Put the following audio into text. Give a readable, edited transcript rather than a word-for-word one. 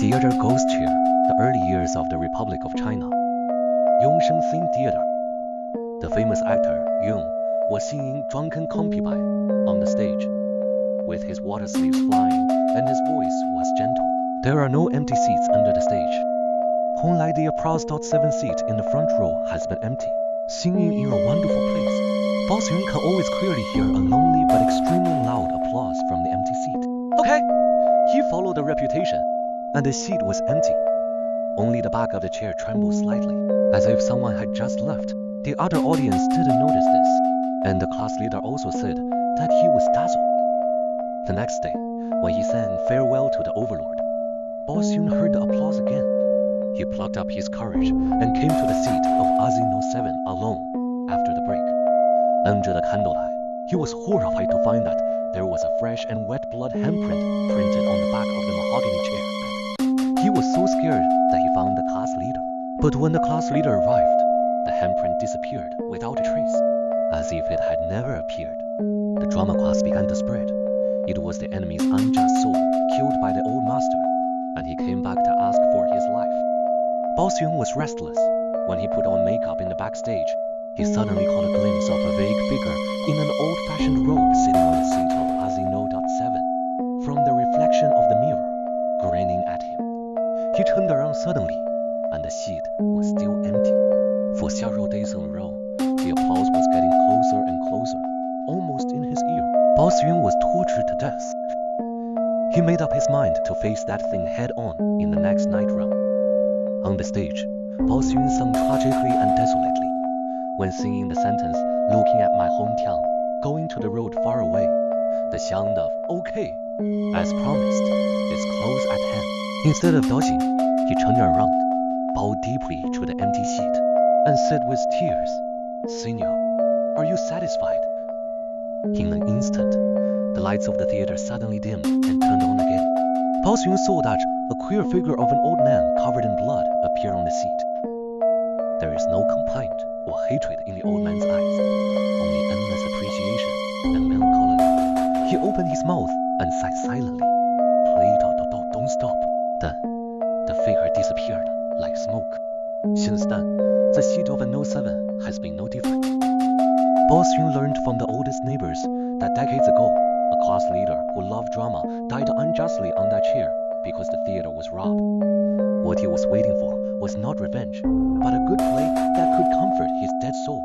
Theater Ghost Chair, the early years of the Republic of China. Yongsheng Theme Theater. The famous actor Yong was singing Drunken Concubine on the stage, with his water sleeves flying and his voice was gentle. There are no empty seats under the stage. Honglai the applause. 7 seat in the front row has been empty, singing in a wonderful place. Boss Yun can always clearly hear a lonely but extremely loud applause from the empty seat. Okay, he followed the reputation, and the seat was empty. Only the back of the chair trembled slightly, as if someone had just left. The other audience didn't notice this, and the class leader also said that he was dazzled. The next day, when he sang farewell to the overlord, Boss Yun heard the applause again. He plucked up his courage and came to the seat of Azino 7 alone after the break. Under the candlelight, he was horrified to find that there was a fresh and wet blood handprint printed on the back of the mahogany chair. He was so scared that he found the class leader. But when the class leader arrived, the handprint disappeared without a trace, as if it had never appeared. The drama class began to spread. It was the enemy's unjust soul killed by the old master, and he came back to ask for his life. Boss Yun was restless. When he put on makeup in the backstage, he suddenly caught a glimpse of a vague figure in an old-fashioned robe sitting on the seat of Azino 7, from the reflection of the mirror, grinning at him. He turned around suddenly, and the seat was still empty. For several days in a row, the applause was getting closer and closer, almost in his ear. Boss Yun was tortured to death. He made up his mind to face that thing head-on in the next night round. On the stage, Boss Yun sung tragically and desolately. When singing the sentence, looking at my hometown, going to the road far away, the sound of okay, as promised, is close at hand. Instead of dodging, he turned around, bowed deeply to the empty seat, and said with tears, "Senior, are you satisfied?" In an instant, the lights of the theater suddenly dimmed and turned on again. Boss Yun saw that a queer figure of an old man covered in blood appeared on the seat. There is no complaint or hatred in the old man's eyes, only endless appreciation and melancholy. He opened his mouth and sighed silently. Please don't stop. Then, the figure disappeared like smoke. Since then, the seat of an 07 has been no different. Boss Yun learned from the oldest neighbors that decades ago, a class leader who loved drama died unjustly on that chair because the theater was robbed. What he was waiting for was not revenge, but a good play that could comfort his dead soul.